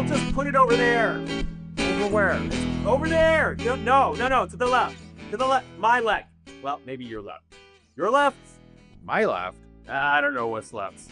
just put it over there. Over where? Over there. No, to the left. To the left. My left. Well, maybe your left. Your left. My left? I don't know what's left.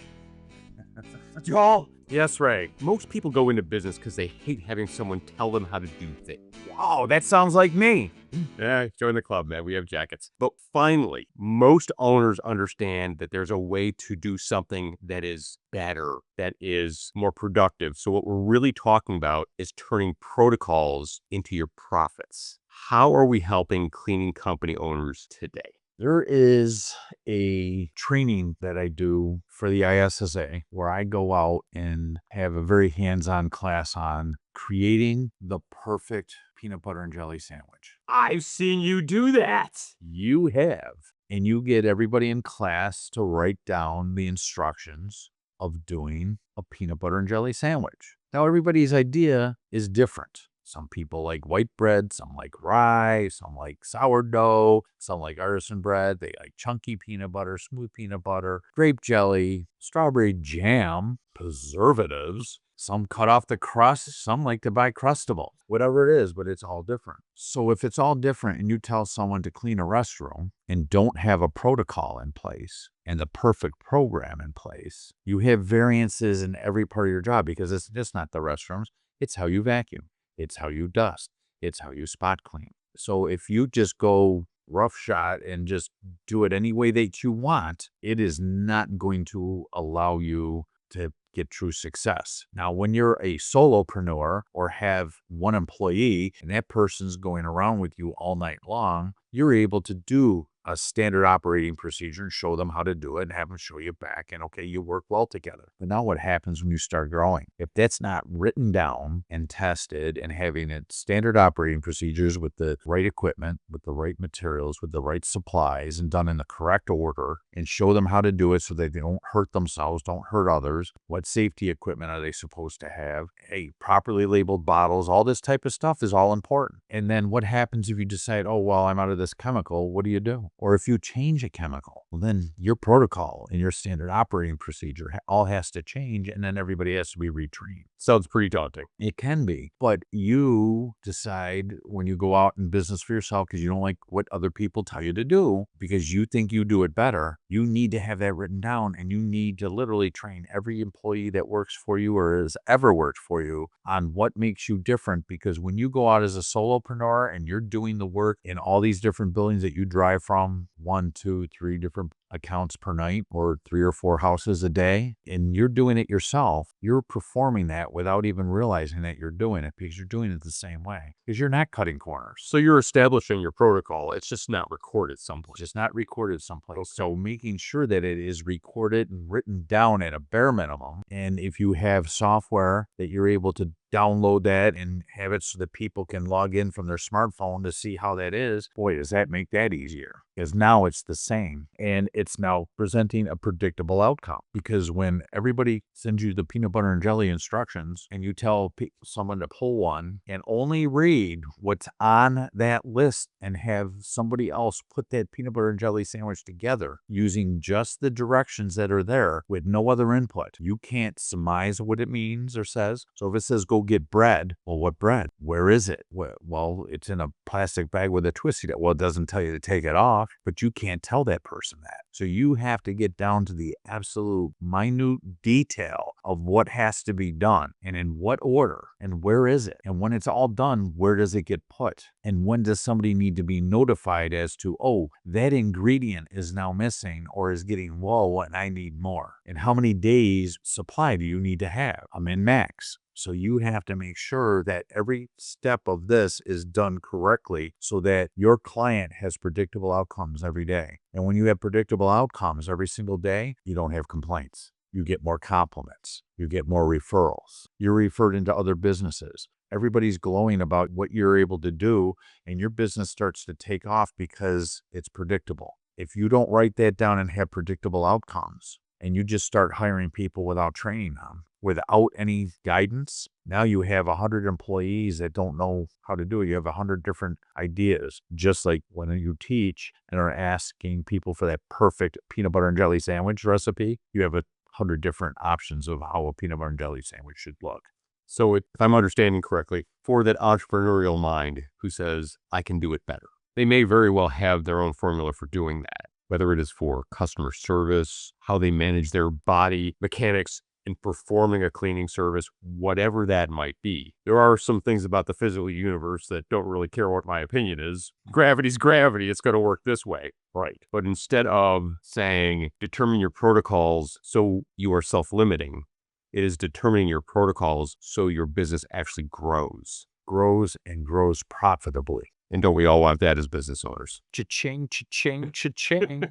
Y'all. Yes, Ray. Most people go into business because they hate having someone tell them how to do things. Wow, that sounds like me. Yeah, join the club, man. We have jackets. But finally, most owners understand that there's a way to do something that is better, that is more productive. So what we're really talking about is turning protocols into your profits. How are we helping cleaning company owners today? There is a training that I do for the ISSA where I go out and have a very hands-on class on creating the perfect peanut butter and jelly sandwich. I've seen you do that. You have. And you get everybody in class to write down the instructions of doing a peanut butter and jelly sandwich. Now, everybody's idea is different. Some people like white bread, some like rye, some like sourdough, some like artisan bread. They like chunky peanut butter, smooth peanut butter, grape jelly, strawberry jam, preservatives. Some cut off the crust, some like to buy Crustable. Whatever it is, but it's all different. So if it's all different and you tell someone to clean a restroom and don't have a protocol in place and the perfect program in place, you have variances in every part of your job because it's just not the restrooms. It's how you vacuum. It's how you dust. It's how you spot clean. So if you just go roughshod and just do it any way that you want, it is not going to allow you to get true success. Now, when you're a solopreneur or have one employee and that person's going around with you all night long, you're able to do a standard operating procedure and show them how to do it and have them show you back, and okay, you work well together. But now what happens when you start growing? If that's not written down and tested and having it standard operating procedures with the right equipment, with the right materials, with the right supplies, and done in the correct order, and show them how to do it so that they don't hurt themselves, don't hurt others, what safety equipment are they supposed to have, hey, properly labeled bottles, all this type of stuff is all important. And then what happens if you decide, oh, well, I'm out of this chemical, what do you do? Or if you change a chemical, well, then your protocol and your standard operating procedure all has to change, and then everybody has to be retrained. Sounds pretty daunting. It can be, but you decide when you go out in business for yourself because you don't like what other people tell you to do because you think you do it better, you need to have that written down, and you need to literally train every employee that works for you or has ever worked for you on what makes you different, because when you go out as a solopreneur and you're doing the work in all these different buildings that you drive from, 1, 2, 3 different accounts per night or 3 or 4 houses a day, and you're doing it yourself, you're performing that without even realizing that you're doing it because you're doing it the same way because you're not cutting corners. So you're establishing your protocol. It's just not recorded someplace. Just not recorded someplace. Okay. So making sure that it is recorded and written down at a bare minimum. And if you have software that you're able to download that and have it so that people can log in from their smartphone to see how that is, boy, does that make that easier. Because now it's the same, and it's now presenting a predictable outcome. Because when everybody sends you the peanut butter and jelly instructions and you tell someone to pull one and only read what's on that list and have somebody else put that peanut butter and jelly sandwich together using just the directions that are there with no other input, you can't surmise what it means or says. So if it says go get bread, well, what bread? Where is it? Well, it's in a plastic bag with a twisty. Well, it doesn't tell you to take it off, but you can't tell that person that. So you have to get down to the absolute minute detail of what has to be done and in what order and where is it? And when it's all done, where does it get put? And when does somebody need to be notified as to, oh, that ingredient is now missing or is getting low and I need more? And how many days supply do you need to have? I'm in max. So you have to make sure that every step of this is done correctly so that your client has predictable outcomes every day. And when you have predictable outcomes every single day, you don't have complaints. You get more compliments. You get more referrals. You're referred into other businesses. Everybody's glowing about what you're able to do, and your business starts to take off because it's predictable. If you don't write that down and have predictable outcomes, and you just start hiring people without training them, without any guidance, now you have 100 employees that don't know how to do it. You have 100 different ideas. Just like when you teach and are asking people for that perfect peanut butter and jelly sandwich recipe, you have 100 different options of how a peanut butter and jelly sandwich should look. So if I'm understanding correctly, for that entrepreneurial mind who says, I can do it better, they may very well have their own formula for doing that, whether it is for customer service, how they manage their body mechanics in performing a cleaning service, whatever that might be. There are some things about the physical universe that don't really care what my opinion is. Gravity's gravity. It's going to work this way. Right. But instead of saying, determine your protocols so you are self-limiting, it is determining your protocols so your business actually grows. Grows and grows profitably. And don't we all want that as business owners? Cha-ching, cha-ching, cha-ching.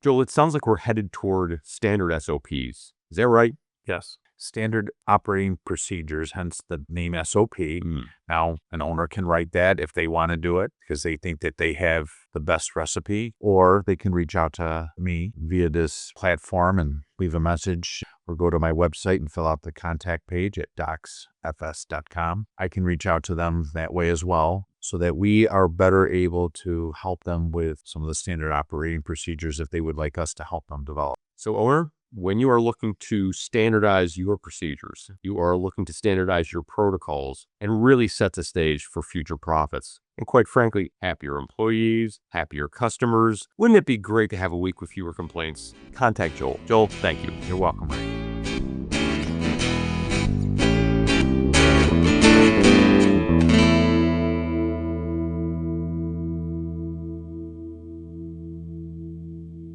Joel, it sounds like we're headed toward standard SOPs. Is that right? Yes. Standard operating procedures, hence the name SOP. Now, an owner can write that if they want to do it because they think that they have the best recipe, or they can reach out to me via this platform and leave a message, or go to my website and fill out the contact page at docsfs.com. I can reach out to them that way as well, so that we are better able to help them with some of the standard operating procedures if they would like us to help them develop. So, owner, when you are looking to standardize your procedures, you are looking to standardize your protocols and really set the stage for future profits. And quite frankly, happier employees, happier customers. Wouldn't it be great to have a week with fewer complaints? Contact Joel. Joel, thank you. You're welcome, Ray.